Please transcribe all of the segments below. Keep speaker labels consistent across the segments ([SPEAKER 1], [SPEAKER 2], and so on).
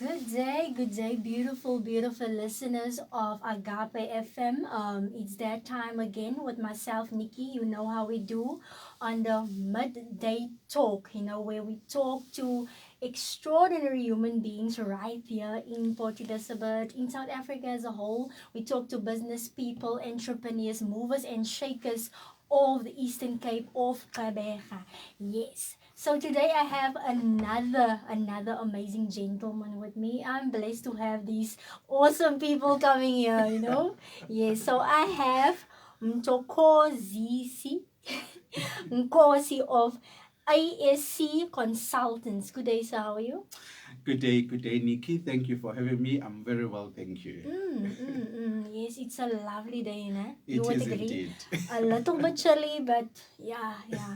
[SPEAKER 1] Good day, beautiful, beautiful listeners of Agape FM. It's that time again with myself, Nikki. You know how we do on the midday talk, where we talk to extraordinary human beings right here in Port Elizabeth, in South Africa as a whole. We talk to business people, entrepreneurs, movers, and shakers of the Eastern Cape of Gqeberha. Yes. So today I have another amazing gentleman with me. I'm blessed to have these awesome people coming here. Yes, so I have Mthokozisi Nkosi of ASC Consultants. Good day, sir. How are you?
[SPEAKER 2] Good day, Nikki. Thank you for having me. I'm very well, thank you.
[SPEAKER 1] Yes, it's a lovely day, you
[SPEAKER 2] It
[SPEAKER 1] would
[SPEAKER 2] is
[SPEAKER 1] agree.
[SPEAKER 2] indeed.
[SPEAKER 1] A little bit chilly, but yeah,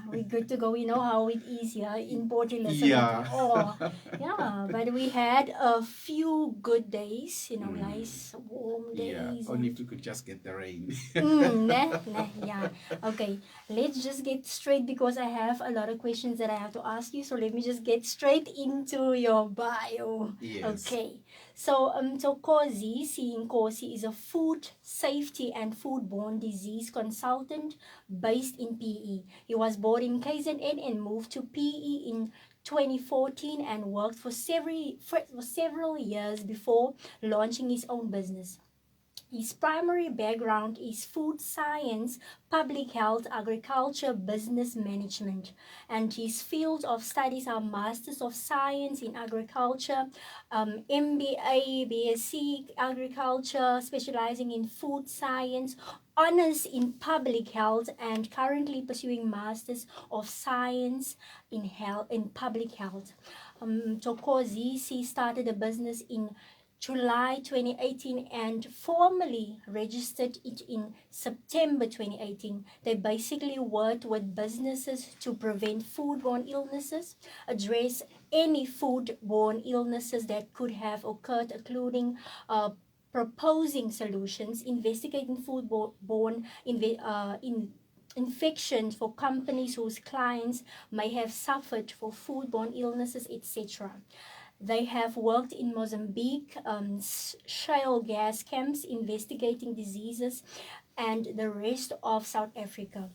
[SPEAKER 1] we're good to go. You know how it is here in Port Elizabeth.
[SPEAKER 2] Yeah.
[SPEAKER 1] Oh, yeah, but we had a few good days,
[SPEAKER 2] Mm,
[SPEAKER 1] nice warm
[SPEAKER 2] yeah.
[SPEAKER 1] days.
[SPEAKER 2] Only if we could just get the rain.
[SPEAKER 1] Yeah. Okay, let's just get straight because I have a lot of questions that I have to ask you. So let me just get straight into your bio.
[SPEAKER 2] Yes.
[SPEAKER 1] Okay. So, Mthokozisi Nkosi is a food safety and foodborne disease consultant based in PE. He was born in KZN and moved to PE in 2014 and worked for several years before launching his own business. His primary background is food science, public health, agriculture, business management, and his fields of studies are Masters of Science in Agriculture, MBA, BSc Agriculture, specializing in food science, honors in public health, and currently pursuing Masters of Science in health in public health. Tokozisi started a business in July 2018 and formally registered it in September 2018. They basically worked with businesses to prevent foodborne illnesses, address any foodborne illnesses that could have occurred, including proposing solutions, investigating foodborne infections for companies whose clients may have suffered for foodborne illnesses, etc. They have worked in Mozambique, shale gas camps, investigating diseases, and the rest of South Africa.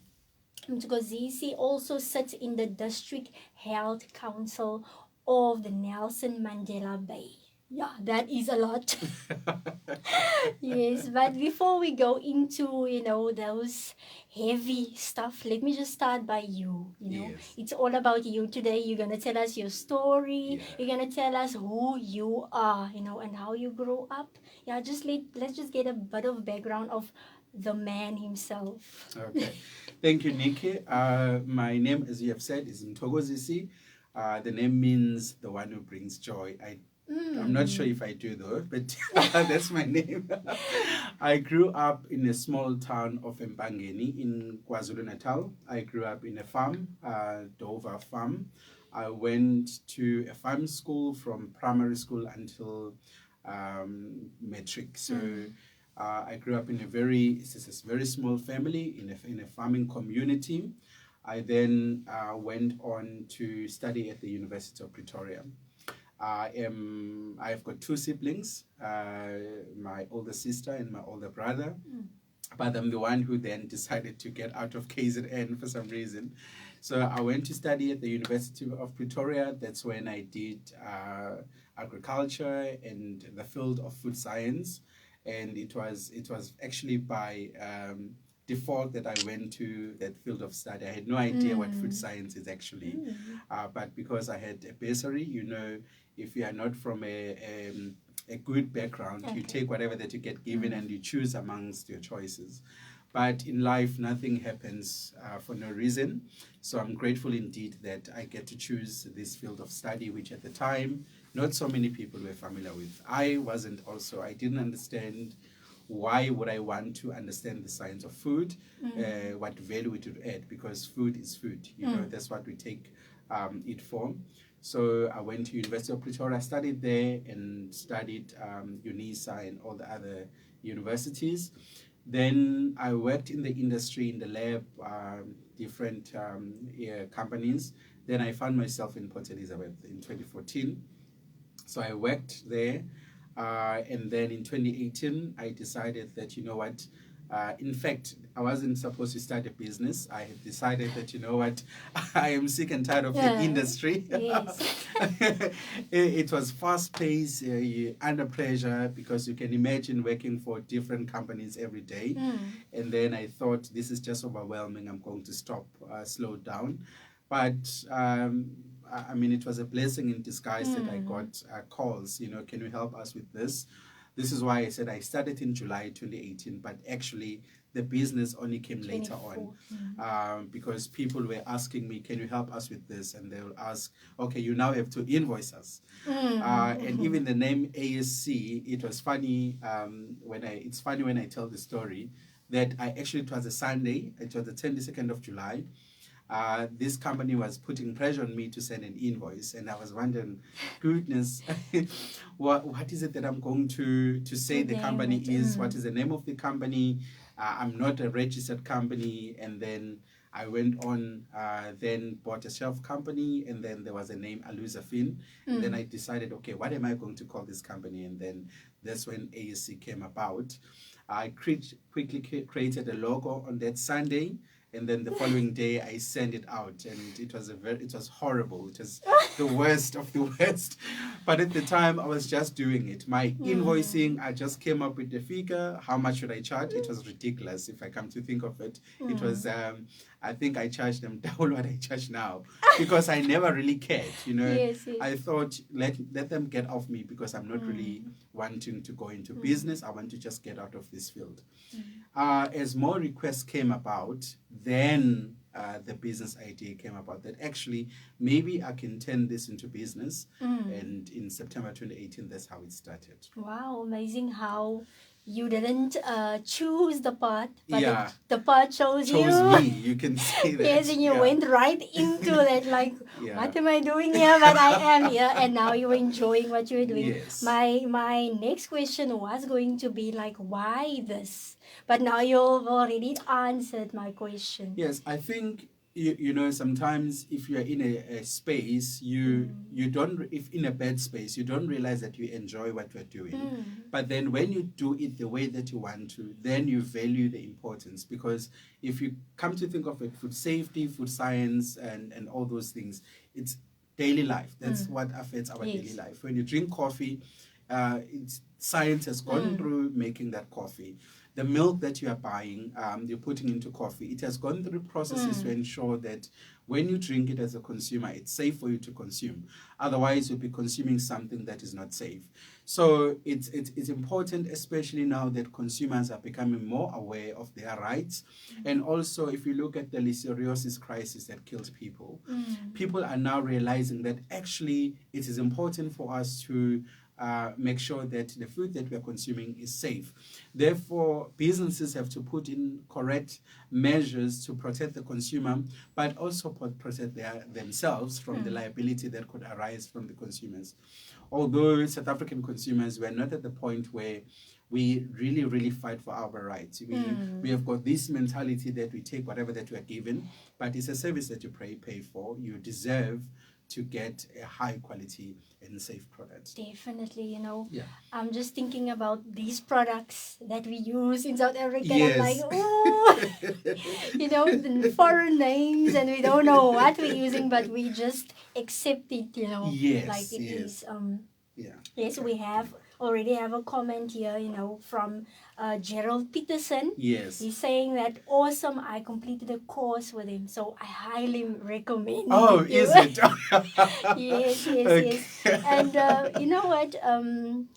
[SPEAKER 1] Mthokozisi also sits in the District Health Council of the Nelson Mandela Bay. Yeah, that is a lot. Yes, but before we go into, those heavy stuff, let me just start by you.
[SPEAKER 2] Yes.
[SPEAKER 1] It's all about you today. You're going to tell us your story.
[SPEAKER 2] Yeah.
[SPEAKER 1] You're going to tell us who you are, and how you grew up. Yeah, let's just get a bit of background of the man himself.
[SPEAKER 2] Okay. Thank you, Nikki. My name, as you have said, is Mthokozisi. The name means the one who brings joy. I'm not sure if I do though, but that's my name. I grew up in a small town of Mpangeni in KwaZulu Natal. I grew up in a farm, Dover farm. I went to a farm school from primary school until matric. So I grew up in it's a very small family in a farming community. I then went on to study at the University of Pretoria. I've got two siblings, my older sister and my older brother. But I'm the one who then decided to get out of KZN for some reason. So I went to study at the University of Pretoria. That's when I did agriculture and the field of food science. And it was actually by default that I went to that field of study. I had no idea what food science is actually. But because I had a bursary, if you are not from a good background, you take whatever that you get given and you choose amongst your choices. But in life, nothing happens for no reason. So I'm grateful indeed that I get to choose this field of study, which at the time, not so many people were familiar with. I didn't understand why would I want to understand the science of food, what value it would add, because food is food. That's what we take it for. So I went to University of Pretoria, studied there and studied UNISA and all the other universities. Then I worked in the industry, in the lab, different companies. Then I found myself in Port Elizabeth in 2014. So I worked there. And then in 2018, I decided that, you know what, in fact, I wasn't supposed to start a business. I had decided that, you know what, I am sick and tired of the
[SPEAKER 1] Yeah.
[SPEAKER 2] industry.
[SPEAKER 1] Yes.
[SPEAKER 2] It was fast paced, under pressure, because you can imagine working for different companies every day. And then I thought, this is just overwhelming. I'm going to stop, slow down. But I mean, it was a blessing in disguise that I got calls, you know, can you help us with this? This is why I said I started in July 2018, but actually the business only came later on, because people were asking me, can you help us with this? And they will ask, okay, you now have to invoice us. And even the name ASC, it was funny it's funny when I tell the story that it was a Sunday, it was the 22nd of July. This company was putting pressure on me to send an invoice, and I was wondering, goodness, what is it that I'm going to say the company is? What is the name of the company? I'm not a registered company. And then I went on, then bought a shelf company, and then there was a name, Aluzafin. And then I decided, okay, what am I going to call this company? And then that's when ASC came about. I quickly created a logo on that Sunday. And then the following day, I sent it out, and it was horrible. It was the worst of the worst. But at the time, I was just doing it. My invoicing, I just came up with the figure. How much should I charge? It was ridiculous, if I come to think of it. It was, I think I charged them double what I charge now, because I never really cared. You know,
[SPEAKER 1] Yes.
[SPEAKER 2] I thought let them get off me, because I'm not really wanting to go into business. I want to just get out of this field. As more requests came about, then the business idea came about that actually maybe I can turn this into business. And in September 2018, that's how it started.
[SPEAKER 1] Wow, amazing how you didn't choose the path, but
[SPEAKER 2] Yeah.
[SPEAKER 1] the path chose you.
[SPEAKER 2] Me, you can say that.
[SPEAKER 1] Yes, and you went right into that, like,
[SPEAKER 2] Yeah.
[SPEAKER 1] what am I doing here? But I am here, and now you're enjoying what you're doing.
[SPEAKER 2] Yes.
[SPEAKER 1] My next question was going to be like, why this? But now you've already answered my question.
[SPEAKER 2] Yes, I think you know, sometimes if you're in a space, you don't, if in a bad space, you don't realize that you enjoy what you're doing. But then when you do it the way that you want to, then you value the importance. Because if you come to think of it, food safety, food science, and all those things, it's daily life. That's what affects our daily life. When you drink coffee, science has gone through making that coffee. The milk that you are buying, you're putting into coffee, it has gone through processes to ensure that when you drink it as a consumer, it's safe for you to consume. Otherwise, you'll be consuming something that is not safe. So it's important, especially now that consumers are becoming more aware of their rights. And also, if you look at the listeriosis crisis that kills people, people are now realizing that actually it is important for us to make sure that the food that we are consuming is safe. Therefore, businesses have to put in correct measures to protect the consumer, but also protect themselves from the liability that could arise from the consumers. Although South African consumers were not at the point where we really, really fight for our rights. We have got this mentality that we take whatever that we are given, but it's a service that you pay for. You deserve to get a high quality and safe product.
[SPEAKER 1] Definitely, you know.
[SPEAKER 2] Yeah.
[SPEAKER 1] I'm just thinking about these products that we use in South Africa.
[SPEAKER 2] Yes.
[SPEAKER 1] I'm like, oh, you know, the foreign names, and we don't know what we're using, but we just accept it, you know,
[SPEAKER 2] Yes,
[SPEAKER 1] like it
[SPEAKER 2] yes.
[SPEAKER 1] is.
[SPEAKER 2] Yeah.
[SPEAKER 1] Yes, we already have a comment here, you know, from Gerald Peterson.
[SPEAKER 2] Yes.
[SPEAKER 1] He's saying that awesome. I completed a course with him, so I highly recommend.
[SPEAKER 2] Oh,
[SPEAKER 1] it.
[SPEAKER 2] is it?
[SPEAKER 1] Yes.
[SPEAKER 2] Okay.
[SPEAKER 1] And you know what?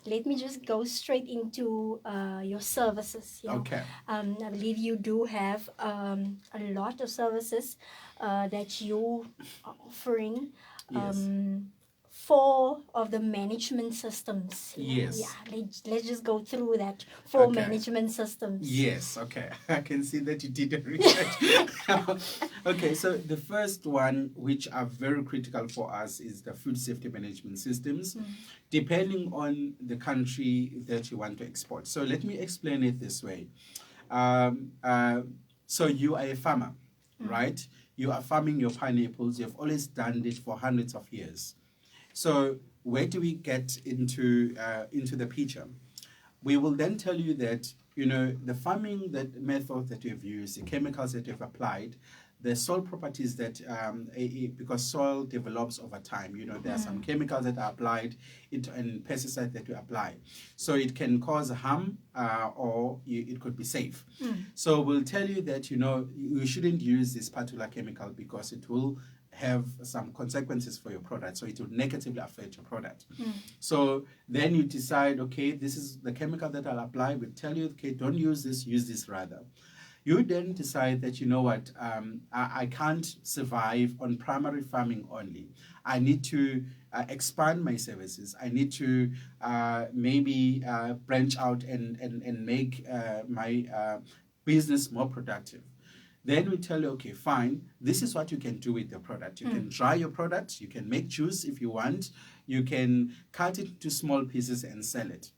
[SPEAKER 1] Let me just go straight into your services. You know?
[SPEAKER 2] Okay.
[SPEAKER 1] I believe you do have a lot of services that you are offering.
[SPEAKER 2] Yes.
[SPEAKER 1] 4 of the management systems.
[SPEAKER 2] Yes.
[SPEAKER 1] Yeah, let's just go through that 4
[SPEAKER 2] Okay.
[SPEAKER 1] management systems.
[SPEAKER 2] Yes, okay. I can see that you did a research. Okay, so the first one, which are very critical for us, is the food safety management systems, depending on the country that you want to export. So let me explain it this way. So you are a farmer, right? You are farming your pineapples. You've always done it for hundreds of years. So where do we get into the picture? We will then tell you that, the farming method that you've used, the chemicals that you've applied, the soil properties that, because soil develops over time, there are some chemicals that are applied and pesticides that you apply. So it can cause harm or it could be safe. So we'll tell you that, you shouldn't use this particular chemical because it will have some consequences for your product, so it will negatively affect your product. So then you decide, okay, this is the chemical that I'll apply. We'll tell you, okay, don't use this, use this rather. You then decide that, what, I can't survive on primary farming only. I need to expand my services. I need to maybe branch out and make my business more productive. Then we tell you, okay, fine, this is what you can do with the product. You can dry your product, you can make juice if you want, you can cut it into small pieces and sell it.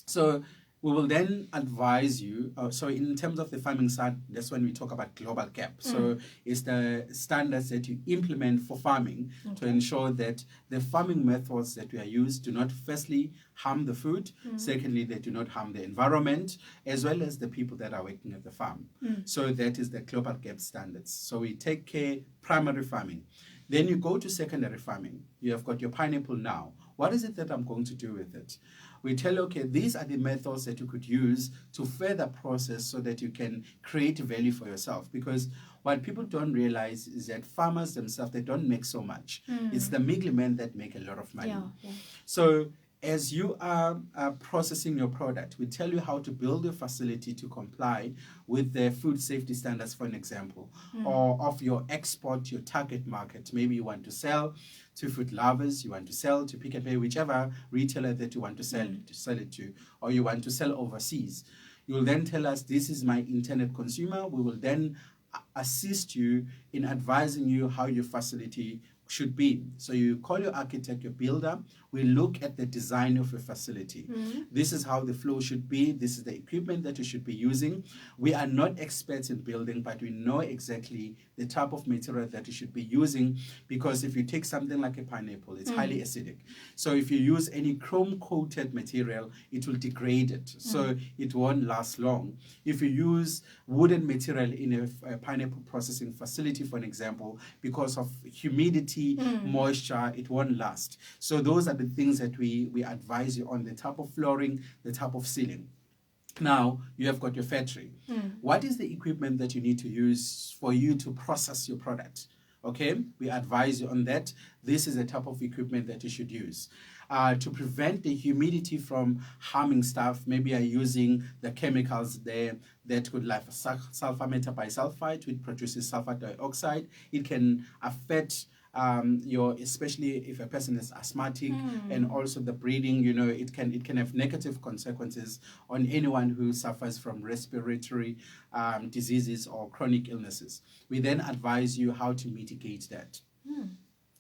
[SPEAKER 2] So we will then advise you. So in terms of the farming side, that's when we talk about global gap. So it's the standards that you implement for farming to ensure that the farming methods that we are used do not firstly harm the food, secondly, they do not harm the environment, as well as the people that are working at the farm. So that is the global gap standards. So we take care primary farming. Then you go to secondary farming. You have got your pineapple now. What is it that I'm going to do with it? We tell you, okay, these are the methods that you could use to further process so that you can create value for yourself. Because what people don't realize is that farmers themselves, they don't make so much. It's the middlemen that make a lot of money. So as you are processing your product, we tell you how to build a facility to comply with the food safety standards, for an example, or of your export, your target market. Maybe you want to sell to food lovers, you want to sell to Pick and Pay, whichever retailer that you want to sell it to, or you want to sell overseas. You will then tell us, this is my intended consumer. We will then assist you in advising you how your facility should be. So you call your architect, your builder. We look at the design of a facility. This is how the flow should be. This is the equipment that you should be using. We are not experts in building, but we know exactly the type of material that you should be using, because if you take something like a pineapple, it's highly acidic. So if you use any chrome-coated material, it will degrade it. So it won't last long. If you use wooden material in a pineapple processing facility, for an example, because of humidity, moisture, it won't last. So those are the things that we advise you on: the type of flooring, the type of ceiling. Now you have got your factory. What is the equipment that you need to use for you to process your product? Okay, we advise you on that. This is the type of equipment that you should use. To prevent the humidity from harming stuff, maybe you're using the chemicals there that could, like sulfur metabisulfite, which produces sulfur dioxide. It can affect especially if a person is asthmatic, and also the breathing, it can have negative consequences on anyone who suffers from respiratory diseases or chronic illnesses. We then advise you how to mitigate that.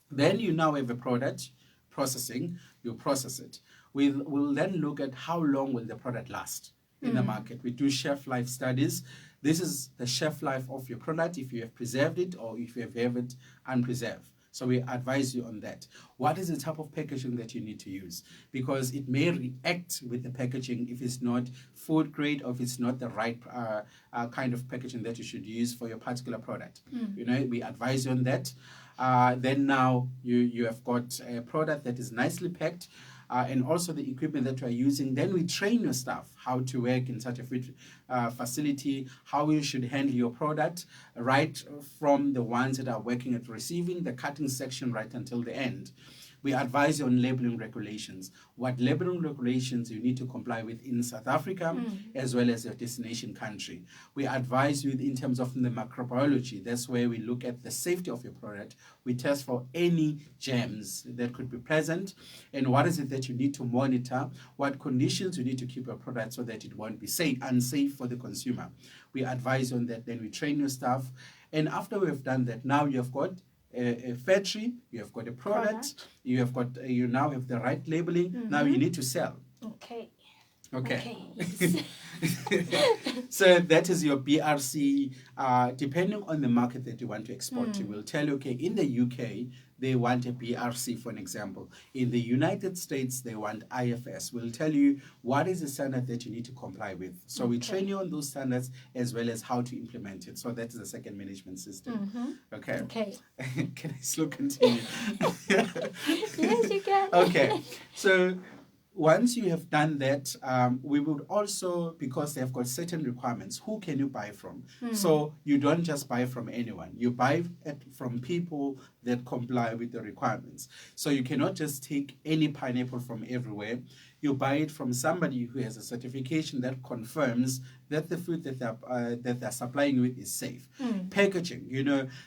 [SPEAKER 2] Then you now have a product processing, you process it. We'll then look at how long will the product last in the market. We do shelf life studies. This is the shelf life of your product, if you have preserved it or if you have it unpreserved. So we advise you on that. What is the type of packaging that you need to use? Because it may react with the packaging if it's not food grade, or if it's not the right kind of packaging that you should use for your particular product. We advise you on that. Then now you have got a product that is nicely packed, and also the equipment that you are using. Then we train your staff how to work in such a food facility, how you should handle your product, right from the ones that are working at receiving, the cutting section, right until the end. We advise you on labeling regulations. What labeling regulations you need to comply with in South Africa, as well as your destination country. We advise you in terms of the microbiology. That's where we look at the safety of your product. We test for any germs that could be present, and what is it that you need to monitor, what conditions you need to keep your product so that it won't be unsafe for the consumer. We advise you on that. Then we train your staff. And after we've done that, now you've got a factory, you have got a product. You now have the right labeling. Now you need to sell.
[SPEAKER 1] Okay.
[SPEAKER 2] Yes. So that is your BRC. Depending on the market that you want to export to, we'll tell you, okay, in the UK, they want a BRC, for an example. In the United States, they want IFS. We'll tell you what is the standard that you need to comply with. So we train you on those standards as well as how to implement it. So that is the second management system. Okay.
[SPEAKER 1] Okay.
[SPEAKER 2] Can I still continue?
[SPEAKER 1] Yes, you can.
[SPEAKER 2] Okay. So once you have done that, we would also, because they've got certain requirements, who can you buy from? So you don't just buy from anyone. You buy from people that comply with the requirements. So you cannot just take any pineapple from everywhere. You buy it from somebody who has a certification that confirms that the food that they're supplying with is safe. Packaging,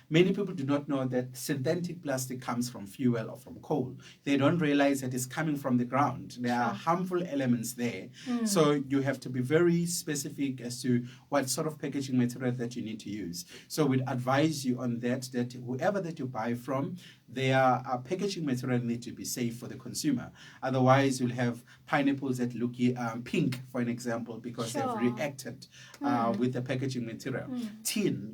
[SPEAKER 2] many people do not know that synthetic plastic comes from fuel or from coal. They don't realize that it's coming from the ground. There are harmful elements there. So you have to be very specific as to what sort of packaging material that you need to use. So we'd advise you on that whoever that you buy from, their packaging material need to be safe for the consumer. Otherwise, you'll have pineapples that look pink, for an example, because they've reacted with the packaging material. Tin,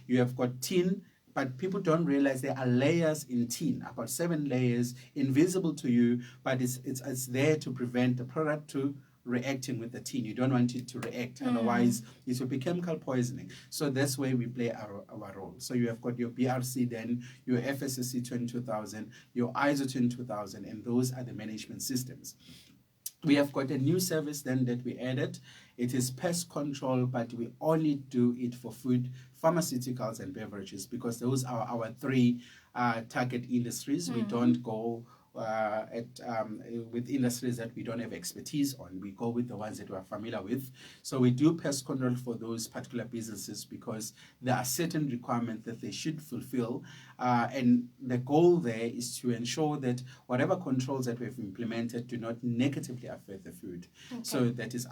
[SPEAKER 2] you have got tin, but people don't realize there are layers in tin, about 7 layers, invisible to you, but it's there to prevent the product to reacting with the tin. You don't want it to react, otherwise it will be chemical poisoning. So that's where we play our role. So you have got your BRC, then your FSSC 22000, your ISO 22000, and those are the management systems. We have got a new service then that we added. It is pest control, but we only do it for food, pharmaceuticals, and beverages, because those are our 3 target industries. We don't go with industries that we don't have expertise on. We go with the ones that we are familiar with. So we do pest control for those particular businesses because there are certain requirements that they should fulfill. And the goal there is to ensure that whatever controls that we've implemented do not negatively affect the food. So that is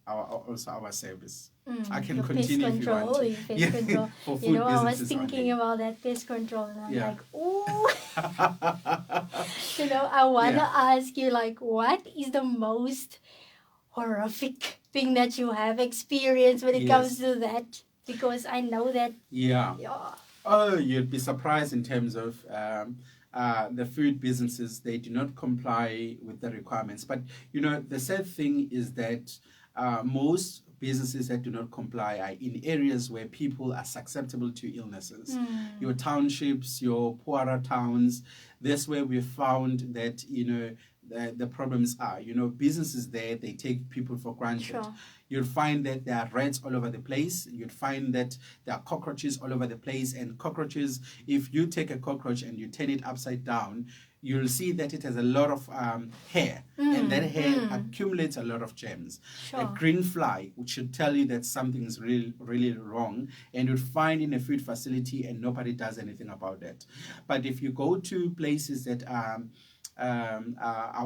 [SPEAKER 2] also our service. I can continue if you want.
[SPEAKER 1] Pest control.
[SPEAKER 2] For food
[SPEAKER 1] I was
[SPEAKER 2] businesses
[SPEAKER 1] thinking
[SPEAKER 2] only.
[SPEAKER 1] about that pest control, and I'm like, ooh. I want to ask you, what is the most horrific thing that you have experienced when it comes to that? Because I know that. Oh,
[SPEAKER 2] you'd be surprised in terms of the food businesses. They do not comply with the requirements. But, the sad thing is that most businesses that do not comply are in areas where people are susceptible to illnesses. Your townships, your poorer towns, that's where we found that, the problems are. Businesses there, they take people for granted. You'll find that there are rats all over the place. You'd find that there are cockroaches all over the place. And cockroaches, if you take a cockroach and you turn it upside down, you'll see that it has a lot of hair. And that hair accumulates a lot of germs. A green fly, which should tell you that something is really, really wrong. And you'll find in a food facility and nobody does anything about that. But if you go to places that are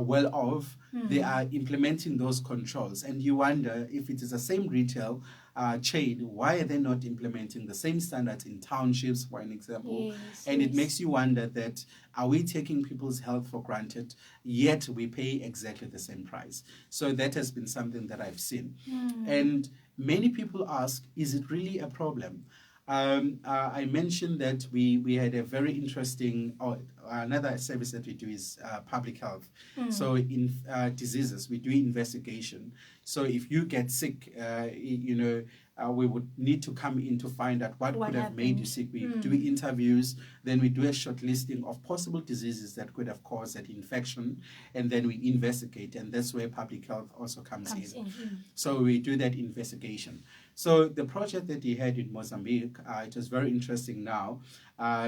[SPEAKER 2] well off, they are implementing those controls, and you wonder if it is the same retail chain, why are they not implementing the same standards in townships, for an example? It makes you wonder that, are we taking people's health for granted, yet we pay exactly the same price? So that has been something that I've seen. And many people ask, is it really a problem? I mentioned that we had a very interesting, another service that we do is public health. So in diseases, we do investigation. So if you get sick, we would need to come in to find out what could have made you sick. We do interviews, then we do a short listing of possible diseases that could have caused that infection, and then we investigate, and that's where public health also comes in. So we do that investigation. So the project that he had in Mozambique, it was very interesting now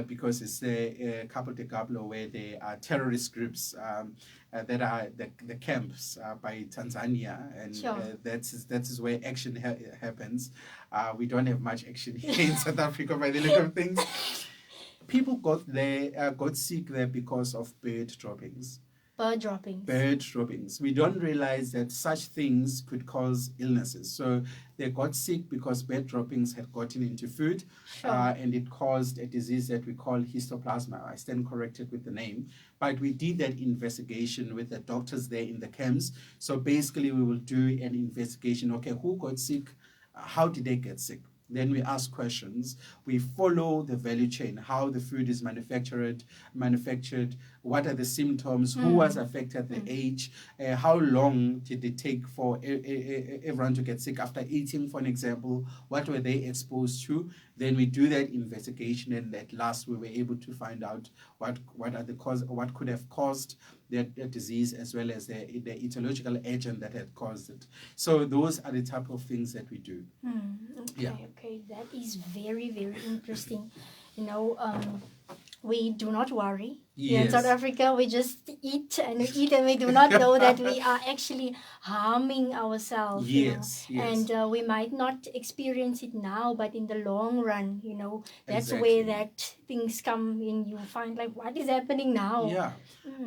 [SPEAKER 2] because it's a Cabo de Gablo, where there are terrorist groups that are the camps by Tanzania, and that is where action happens. We don't have much action here in South Africa by the look of things. People got sick there because of bird droppings. Bird droppings. We don't realize that such things could cause illnesses. So they got sick because bird droppings had gotten into food, and it caused a disease that we call histoplasma. I stand corrected with the name. But we did that investigation with the doctors there in the camps. So basically we will do an investigation. Okay, who got sick? How did they get sick? Then we ask questions. We follow the value chain, how the food is manufactured, what are the symptoms, who was affected, the age, how long did it take for everyone to get sick after eating, for an example, what were they exposed to. Then we do that investigation, and at last we were able to find out what are the cause, what could have caused that disease, as well as the etiological agent that had caused it. So those are the type of things that we do.
[SPEAKER 1] Okay, that is very, very interesting. You know, we do not worry. Here in South Africa, we just eat and we do not know that we are actually harming ourselves.
[SPEAKER 2] Yes.
[SPEAKER 1] And we might not experience it now, but in the long run, that's where that things come in. You find like, what is happening now?
[SPEAKER 2] Yeah.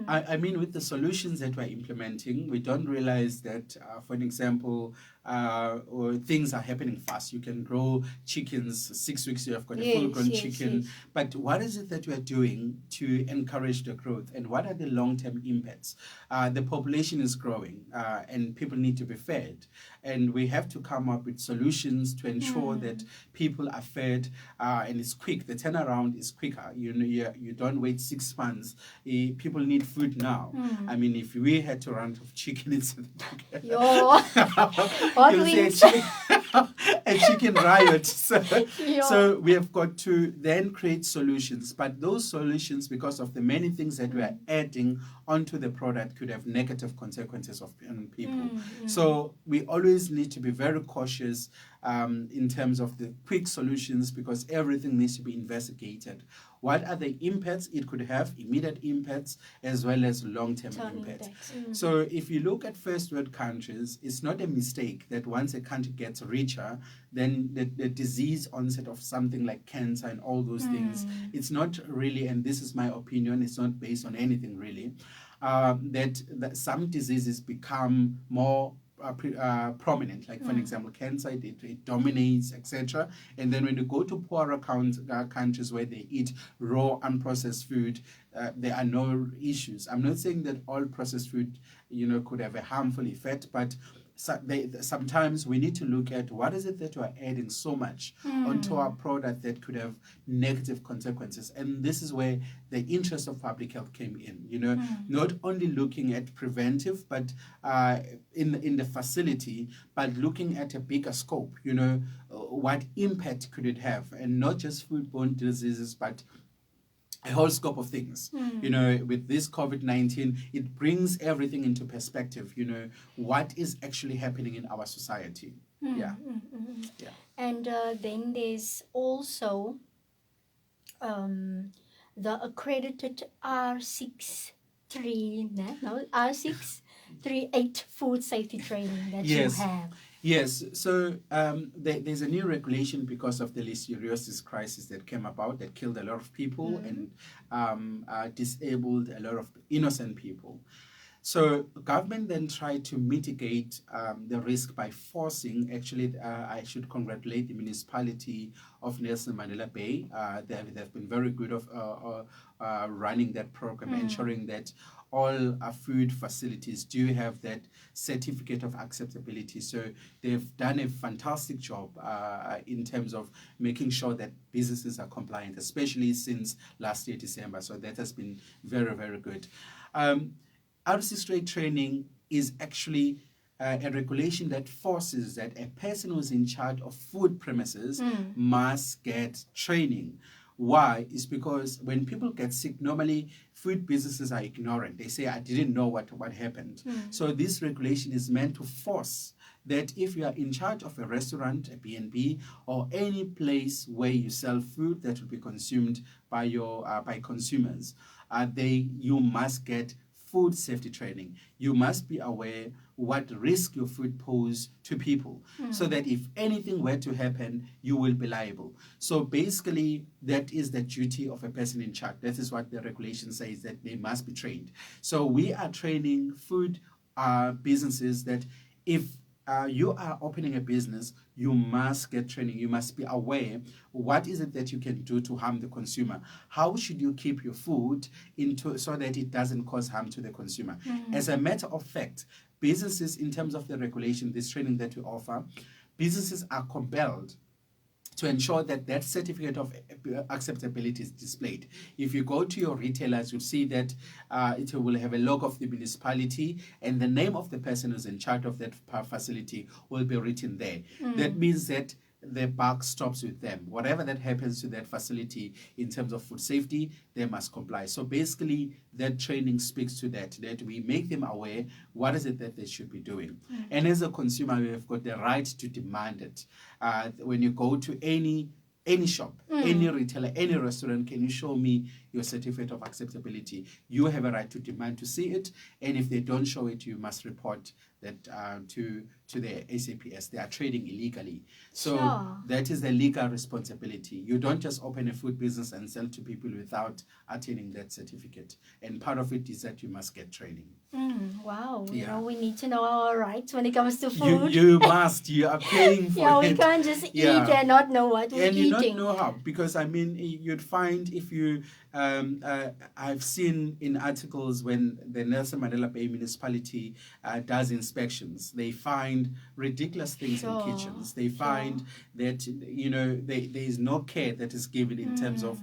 [SPEAKER 2] I mean, with the solutions that we're implementing, we don't realize that, for an example, or things are happening fast. You can grow chickens, 6 weeks you have got a full-grown chicken. Yes. But what is it that we are doing to encourage the growth, and what are the long-term impacts? The population is growing, and people need to be fed, and we have to come up with solutions to ensure that people are fed, and it's quick. The turnaround is quicker. You don't wait 6 months. People need food now. I mean, if we had to run out of chicken, it's a chicken riot. So we have got to then create solutions. But those solutions, because of the many things that we are adding onto the product, could have negative consequences on people. So we always need to be very cautious in terms of the quick solutions, because everything needs to be investigated. What are the impacts it could have, immediate impacts, as well as long-term impacts. So if you look at first world countries, it's not a mistake that once a country gets richer, then the disease onset of something like cancer and all those things, it's not really, and this is my opinion, it's not based on anything really, that some diseases become more prominent, like for an example, cancer, it dominates, etc. And then when you go to poorer countries where they eat raw, unprocessed food, there are no issues. I'm not saying that all processed food, could have a harmful effect, but sometimes we need to look at what is it that we're adding so much onto our product that could have negative consequences. And this is where the interest of public health came in, not only looking at preventive, but in the facility, but looking at a bigger scope, what impact could it have, and not just foodborne diseases, but a whole scope of things. With this COVID-19, it brings everything into perspective, what is actually happening in our society. Yeah.
[SPEAKER 1] And then there's also the accredited R638 food safety training that you have.
[SPEAKER 2] Yes, so there's a new regulation because of the listeriosis crisis that came about that killed a lot of people and disabled a lot of innocent people. So government then tried to mitigate the risk by forcing, actually, I should congratulate the municipality of Nelson Mandela Bay. They've been very good of running that program, ensuring that all our food facilities do have that certificate of acceptability. So they've done a fantastic job in terms of making sure that businesses are compliant, especially since last year, December. So that has been very, very good. R6 training is actually a regulation that forces that a person who's in charge of food premises must get training. Why? Is because when people get sick, normally food businesses are ignorant. They say, I didn't know what happened. So this regulation is meant to force that if you are in charge of a restaurant, a B&B, or any place where you sell food that will be consumed by by consumers, you must get food safety training. You must be aware what risk your food pose to people, so that if anything were to happen, you will be liable. So basically, that is the duty of a person in charge. That is what the regulation says, that they must be trained. So we are training food businesses that if you are opening a business, you must get training. You must be aware what is it that you can do to harm the consumer. How should you keep your food so that it doesn't cause harm to the consumer? As a matter of fact, businesses, in terms of the regulation, this training that we offer, businesses are compelled to ensure that that certificate of acceptability is displayed. If you go to your retailers, you'll see that it will have a logo of the municipality, and the name of the person who's in charge of that facility will be written there. That means that the buck stops with them. Whatever that happens to that facility in terms of food safety, they must comply. So basically, that training speaks to that we make them aware what is it that they should be doing. And as a consumer, you have got the right to demand it. When you go to any shop, any retailer, any restaurant, can you show me your certificate of acceptability? You have a right to demand to see it, and if they don't show it, you must report that to the SAPS. They are trading illegally. So that is the legal responsibility. You don't just open a food business and sell to people without attaining that certificate. And part of it is that you must get training.
[SPEAKER 1] Wow.
[SPEAKER 2] Yeah.
[SPEAKER 1] You know, we need to know our rights when it comes to food.
[SPEAKER 2] You must. You are paying for it.
[SPEAKER 1] We can't just eat and not know what we're eating.
[SPEAKER 2] And you don't know how. Because, I mean, you'd find if you... I've seen in articles when the Nelson Mandela Bay municipality does inspections, they find ridiculous things in kitchens. They find that, you know, there is no care that is given in terms of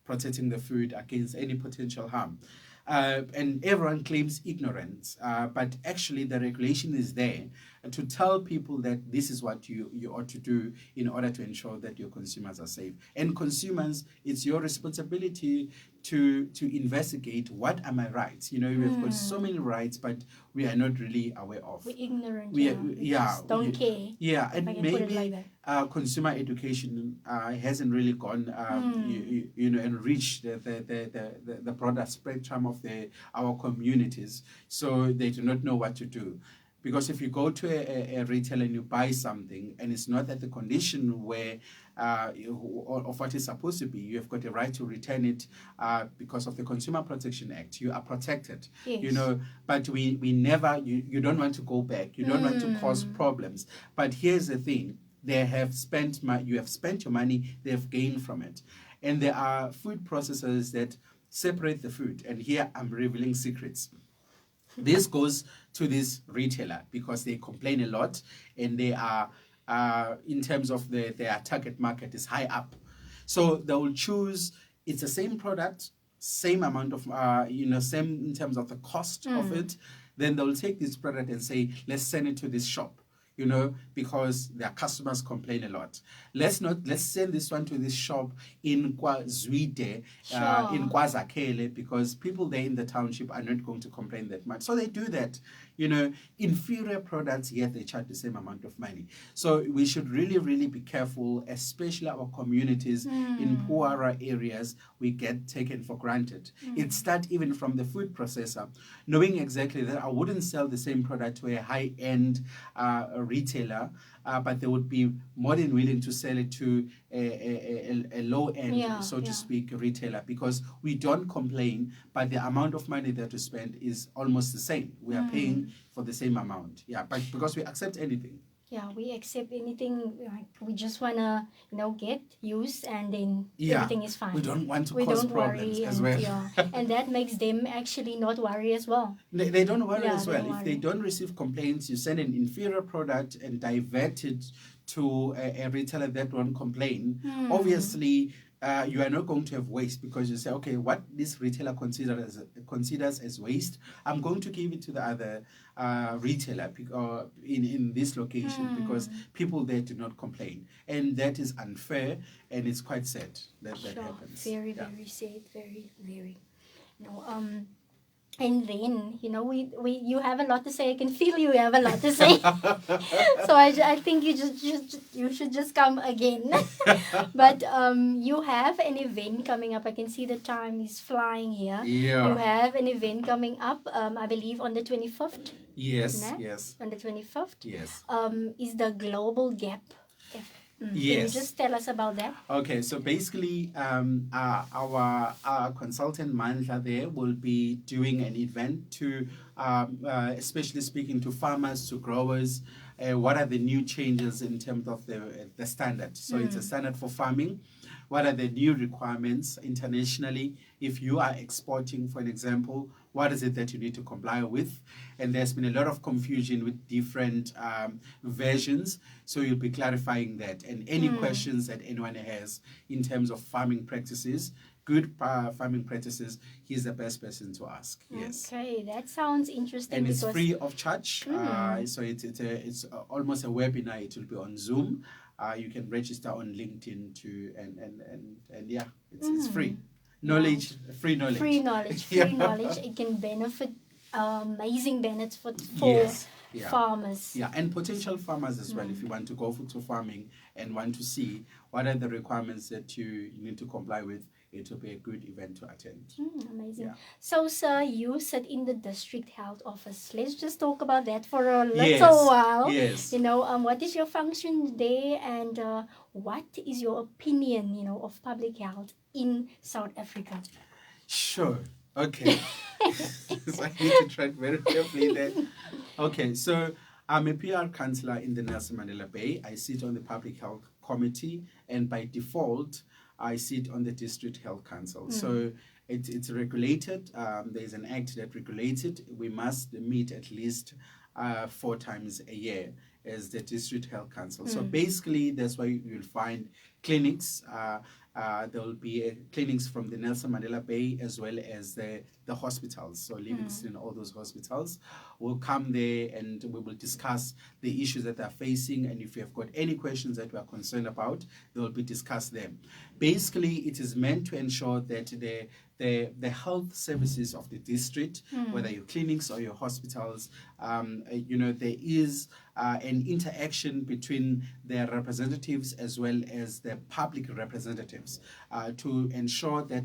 [SPEAKER 2] protecting the food against any potential harm. And everyone claims ignorance, but actually the regulation is there to tell people that this is what you ought to do in order to ensure that your consumers are safe. And consumers, it's your responsibility to investigate what are my rights. You know, we've got so many rights, but we are not really aware of.
[SPEAKER 1] We're ignorant.
[SPEAKER 2] We
[SPEAKER 1] just don't care.
[SPEAKER 2] Yeah, and maybe
[SPEAKER 1] like
[SPEAKER 2] consumer education hasn't really gone, you know, and reached the broader spectrum of our communities, so they do not know what to do. Because if you go to a retailer and you buy something and it's not at the condition where of what it's supposed to be, you have got a right to return it because of the Consumer Protection Act. You are protected, you know, but we never, you don't want to go back. You don't want to cause problems. But here's the thing. You have spent your money, they've gained from it. And there are food processors that separate the food. And here I'm revealing secrets. This goes to this retailer because they complain a lot, and they are, in terms of their target market is high up. So they will choose, it's the same product, same amount of, same in terms of the cost of it. Then they'll take this product and say, let's send it to this shop, you know, because their customers complain a lot. Let's send this one to this shop in KwaZwide, in KwaZakhele, because people there in the township are not going to complain that much. So they do that. You know, inferior products, yet they charge the same amount of money. So we should really, really be careful, especially our communities in poorer areas. We get taken for granted. It starts even from the food processor, knowing exactly that I wouldn't sell the same product to a high-end retailer, but they would be more than willing to sell it to a low-end, so to speak, retailer, because we don't complain, but the amount of money that we spend is almost the same. We are paying for the same amount, but because we accept anything.
[SPEAKER 1] Yeah, we accept anything. Like, we just wanna, get used, and then everything is fine.
[SPEAKER 2] We don't want to cause problems as well.
[SPEAKER 1] And that makes them actually not worry as well.
[SPEAKER 2] They don't worry as well. If they don't receive complaints, you send an inferior product and divert it to a retailer that won't complain. Obviously, you are not going to have waste, because you say, okay, what this retailer considers as waste, I'm going to give it to the other retailer in this location, because people there do not complain. And that is unfair, and it's quite sad that happens.
[SPEAKER 1] Very, very sad. Very, very. And then, you have a lot to say. I can feel you have a lot to say. So I think you should just come again. But you have an event coming up. I can see the time is flying here.
[SPEAKER 2] Yeah.
[SPEAKER 1] You have an event coming up, I believe, on the 25th.
[SPEAKER 2] Yes, yes.
[SPEAKER 1] On the 25th.
[SPEAKER 2] Yes.
[SPEAKER 1] Is the Global Gap.
[SPEAKER 2] Yes.
[SPEAKER 1] Can you just tell us about that?
[SPEAKER 2] Okay, so basically, our consultant Mandla there will be doing an event to, especially speaking to farmers, to growers, what are the new changes in terms of the standard. So it's a standard for farming. What are the new requirements internationally? If you are exporting, for an example, what is it that you need to comply with? And there's been a lot of confusion with different versions. So you'll be clarifying that. And any questions that anyone has in terms of farming practices, good farming practices, he's the best person to ask. Yes.
[SPEAKER 1] Okay, that sounds interesting.
[SPEAKER 2] And it's free of charge. So it's almost a webinar. It will be on Zoom. You can register on LinkedIn too, and yeah, it's free. Knowledge, free knowledge.
[SPEAKER 1] Free knowledge, free knowledge. It can benefit, amazing benefits for farmers.
[SPEAKER 2] Yeah, and potential farmers as well. If you want to go to farming and want to see what are the requirements that you need to comply with, it will be a good event to attend.
[SPEAKER 1] Amazing.
[SPEAKER 2] Yeah.
[SPEAKER 1] So, sir, you sit in the district health office. Let's just talk about that for a little while.
[SPEAKER 2] Yes.
[SPEAKER 1] You know, what is your function there, and what is your opinion, you know, of public health in South Africa?
[SPEAKER 2] Sure. Okay. So I need to track very carefully there. Okay, so I'm a PR councillor in the Nelson Mandela Bay. I sit on the Public Health Committee, and by default, I sit on the District Health Council. So it's regulated. There's an act that regulates it. We must meet at least 4 times a year as the District Health Council. So basically, that's why you'll find clinics. There will be clinics from the Nelson Mandela Bay as well as the hospitals. So Livingston, all those hospitals will come there, and we will discuss the issues that they're facing. And if you have got any questions that we are concerned about, they will be discussed there. Basically, it is meant to ensure that the health services of the district, whether your clinics or your hospitals, you know, there is an interaction between their representatives as well as the public representatives to ensure that,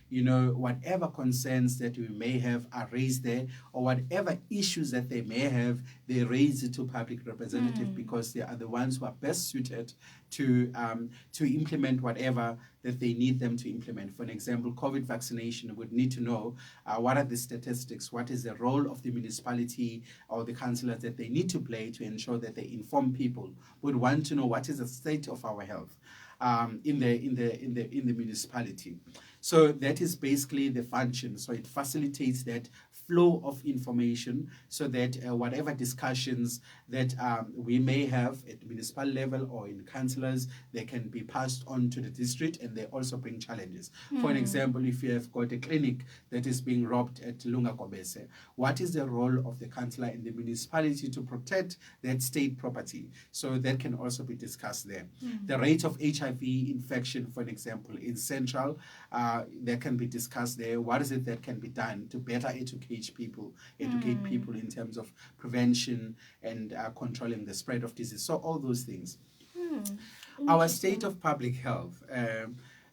[SPEAKER 2] you know, whatever concerns that we may have are raised there, or whatever issues that they may have, they raise it to public representative because they are the ones who are best suited to implement whatever that they need them to implement. For an example, COVID vaccination would need to know what are the statistics, what is the role of the municipality or the councillors that they need to play to ensure that they inform people. Would want to know what is the state of our health in the municipality. So that is basically the function. So it facilitates that flow of information so that whatever discussions that we may have at the municipal level or in councillors, they can be passed on to the district, and they also bring challenges. For an example, if you have got a clinic that is being robbed at Lunga Kobese, what is the role of the councillor in the municipality to protect that state property? So that can also be discussed there. The rate of HIV infection, for an example, in Central, that can be discussed there. What is it that can be done to better educate people in terms of prevention and controlling the spread of disease? So all those things. Our state of public health,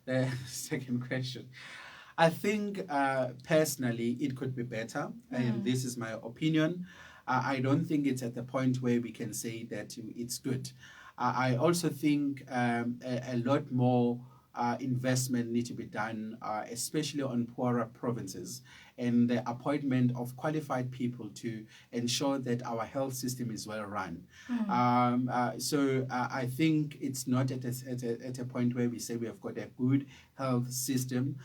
[SPEAKER 2] the second question. I think personally it could be better, and this is my opinion. I don't think it's at the point where we can say that it's good. I also think a lot more investment need to be done, especially on poorer provinces, and the appointment of qualified people to ensure that our health system is well run. So I think it's not at a point where we say we have got a good health system.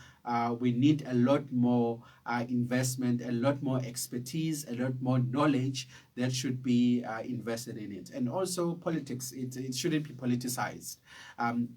[SPEAKER 2] We need a lot more investment, a lot more expertise, a lot more knowledge that should be invested in it. And also politics, it shouldn't be politicized.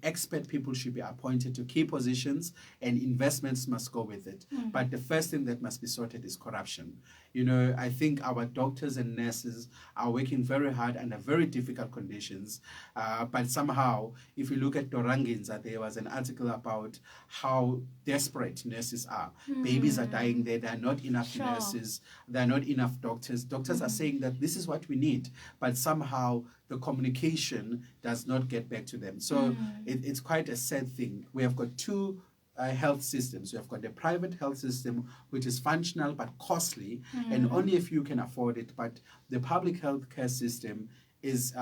[SPEAKER 2] Expert people should be appointed to key positions, and investments must go with it. But the first thing that must be sorted is corruption. You know, I think our doctors and nurses are working very hard under very difficult conditions. But somehow, if you look at Doranginza, there was an article about how desperate nurses are. Babies are dying there. There are not enough nurses. There are not enough doctors. Doctors are saying that this is what we need. But somehow, the communication does not get back to them. So it's quite a sad thing. We have got two health systems. We have got the private health system, which is functional but costly, and only a few can afford it. But the public health care system is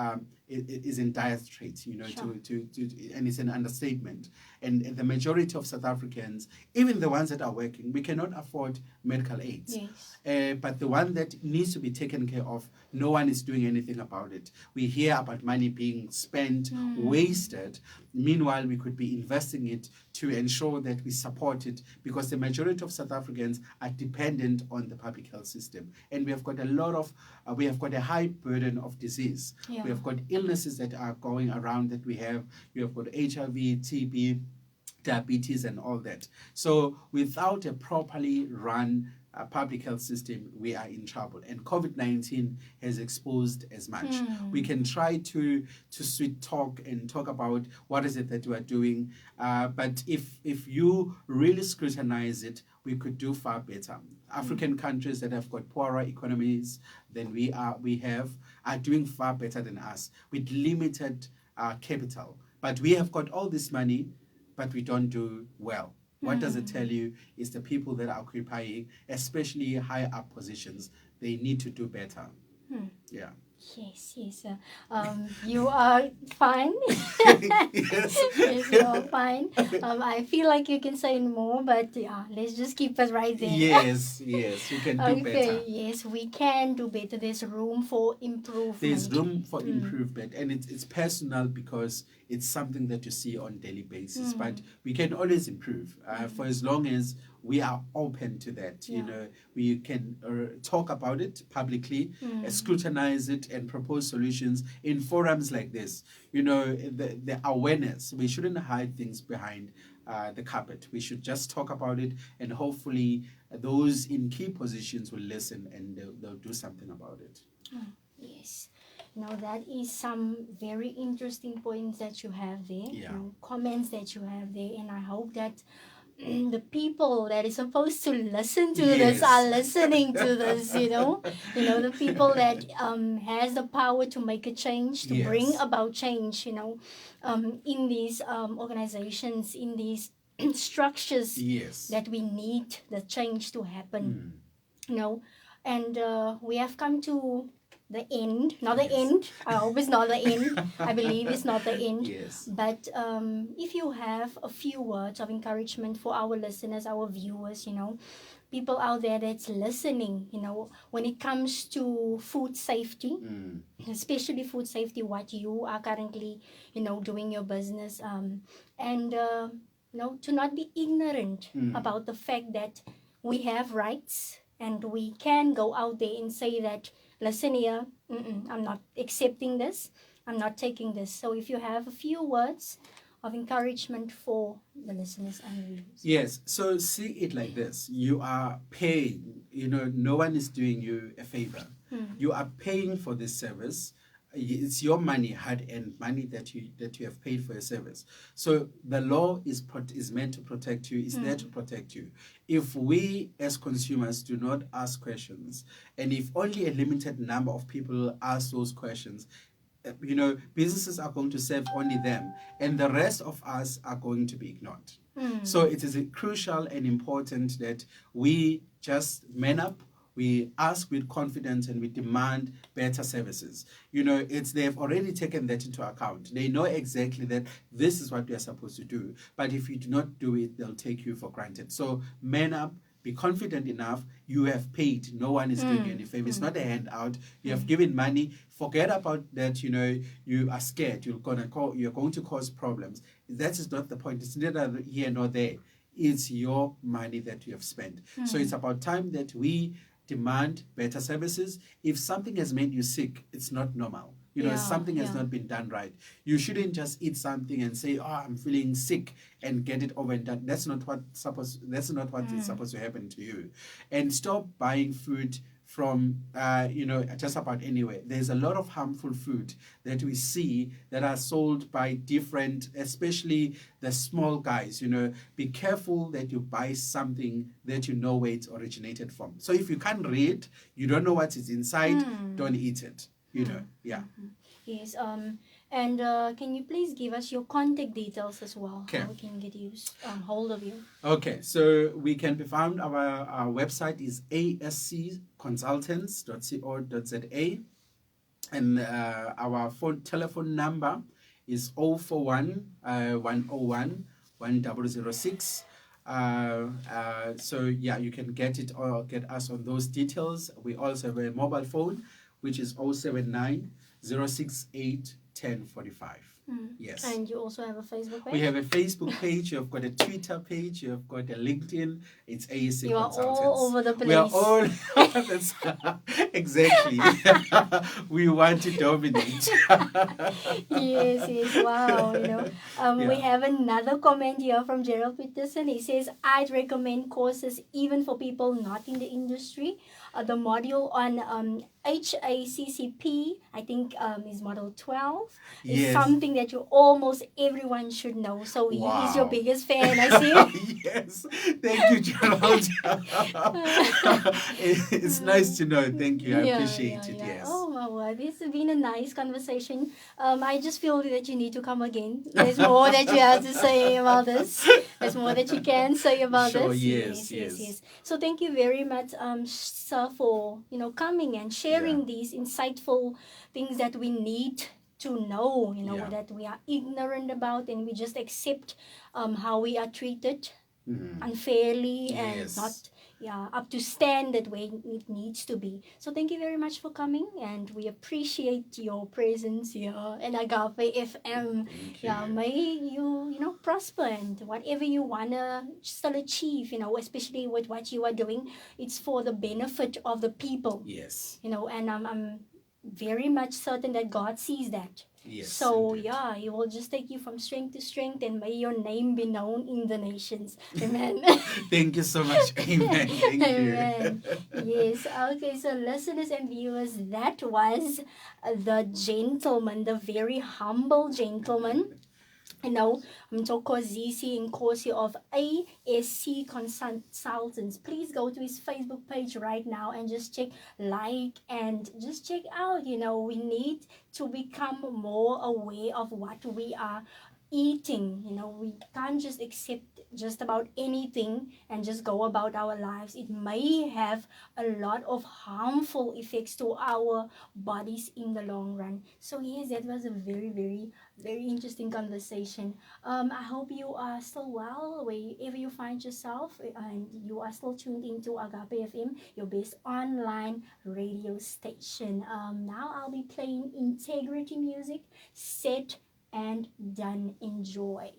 [SPEAKER 2] is in dire straits,
[SPEAKER 1] Sure.
[SPEAKER 2] and it's an understatement. And the majority of South Africans, even the ones that are working, we cannot afford medical aids.
[SPEAKER 1] Yes.
[SPEAKER 2] But the one that needs to be taken care of, no one is doing anything about it. We hear about money being spent, wasted. Meanwhile, we could be investing it to ensure that we support it, because the majority of South Africans are dependent on the public health system. And we have got we have got a high burden of disease.
[SPEAKER 1] Yeah.
[SPEAKER 2] We have got illnesses that are going around that we have. We have got HIV, TB, diabetes, and all that. So without a properly run public health system, we are in trouble. And COVID-19 has exposed as much. We can try to sweet talk and talk about what is it that we are doing. But if you really scrutinize it, we could do far better. African countries that have got poorer economies than we have are doing far better than us with limited capital. But we have got all this money, but we don't do well. What does it tell you is the people that are occupying, especially high up positions, they need to do better. Yeah.
[SPEAKER 1] Yes. You are fine.
[SPEAKER 2] Yes.
[SPEAKER 1] Yes, you are fine. I feel like you can say more, but yeah, let's just keep it right there.
[SPEAKER 2] Yes, you can do better.
[SPEAKER 1] Yes, we can do better. There's room for improvement.
[SPEAKER 2] There's room for improvement, and it's personal because it's something that you see on a daily basis. But we can always improve for as long as we are open to that. We can talk about it publicly, scrutinize it, and propose solutions in forums like this. The awareness. We shouldn't hide things behind the carpet. We should just talk about it, and hopefully those in key positions will listen and they'll do something about it.
[SPEAKER 1] Yes. Now that is some very interesting points that you have there, comments that you have there, and I hope that the people that is supposed to listen to this are listening to this. The people that has the power to make a change, to bring about change. In these organizations, in these structures that we need the change to happen. And we have come to the end, not the end. I hope it's not the end. I believe it's not the end.
[SPEAKER 2] Yes.
[SPEAKER 1] But if you have a few words of encouragement for our listeners, our viewers, people out there that's listening, when it comes to food safety, especially food safety, what you are currently, doing your business, and to not be ignorant about the fact that we have rights and we can go out there and say that, listen here, I'm not accepting this, I'm not taking this. So if you have a few words of encouragement for the listeners and viewers.
[SPEAKER 2] Yes, so see it like this. You are paying, no one is doing you a favor. You are paying for this service. It's your money, hard-earned money that you have paid for your service. So the law is meant to protect you, is there to protect you. If we as consumers do not ask questions, and if only a limited number of people ask those questions, businesses are going to serve only them, and the rest of us are going to be ignored. So it is crucial and important that we just man up. We ask with confidence and we demand better services. They've already taken that into account. They know exactly that this is what we are supposed to do. But if you do not do it, they'll take you for granted. So man up, be confident enough. You have paid. No one is doing you any favor. It's not a handout. You have given money. Forget about that. You are scared. You're going to cause problems. That is not the point. It's neither here nor there. It's your money that you have spent. So it's about time that we demand better services. If something has made you sick, it's not normal. Something has not been done right. You shouldn't just eat something and say, I'm feeling sick, and get it over and done. That's not what is supposed to happen to you. And stop buying food from just about anywhere. There's a lot of harmful food that we see that are sold by different, especially the small guys. Be careful that you buy something that you know where it's originated from. So if you can't read, you don't know what is inside, don't eat it.
[SPEAKER 1] Yes. And can you please give us your contact details as well?
[SPEAKER 2] Okay.
[SPEAKER 1] How we can get hold of you?
[SPEAKER 2] Okay, so we can be found. Our website is ascconsultants.co.za. And our telephone number is 041 101 1006. So yeah, you can get it or get us on those details. We also have a mobile phone, which is 079 068 1045. Yes.
[SPEAKER 1] And you also have a Facebook page?
[SPEAKER 2] We have a Facebook page, you've got a Twitter page, you've got a LinkedIn. It's ASC
[SPEAKER 1] You are
[SPEAKER 2] Consultants.
[SPEAKER 1] all over the place.
[SPEAKER 2] We are all that's, exactly. We want to dominate.
[SPEAKER 1] Yes, wow, we have another comment here from Gerald Peterson. He says, I'd recommend courses even for people not in the industry. The module on HACCP, I think is model 12, is
[SPEAKER 2] Yes.
[SPEAKER 1] something that almost everyone should know. So he is your
[SPEAKER 2] Wow.
[SPEAKER 1] biggest fan, I see.
[SPEAKER 2] Yes, thank you, Gerald. It's nice to know. Thank you. I appreciate it. Yes.
[SPEAKER 1] Oh my word, this has been a nice conversation. I just feel that you need to come again. There's more that you have to say about this. There's more that you can say about
[SPEAKER 2] Sure,
[SPEAKER 1] this.
[SPEAKER 2] yes.
[SPEAKER 1] So thank you very much, sir, for coming and sharing these insightful things that we need to know, that we are ignorant about, and we just accept how we are treated unfairly and not up to standard way it needs to be. So thank you very much for coming, and we appreciate your presence here in Agape FM. May you prosper, and whatever you wanna still achieve, especially with what you are doing, it's for the benefit of the people.
[SPEAKER 2] Yes.
[SPEAKER 1] And I'm very much certain that God sees that.
[SPEAKER 2] Yes,
[SPEAKER 1] so
[SPEAKER 2] indeed.
[SPEAKER 1] He will just take you from strength to strength, and may your name be known in the nations. Amen.
[SPEAKER 2] Thank you so much. Amen. Thank
[SPEAKER 1] Amen.
[SPEAKER 2] you.
[SPEAKER 1] Yes. Okay, so listeners and viewers, that was the gentleman, the very humble gentleman, Mthokozisi Nkosi of ASC Consultants. Please go to his Facebook page right now and just and just check out. We need to become more aware of what we are eating. We can't just accept just about anything and just go about our lives. It may have a lot of harmful effects to our bodies in the long run. So yes, that was a very, very, very interesting conversation. I hope you are still well wherever you find yourself, and you are still tuned into Agape FM, your best online radio station. Now I'll be playing integrity music. Set and done. Enjoy.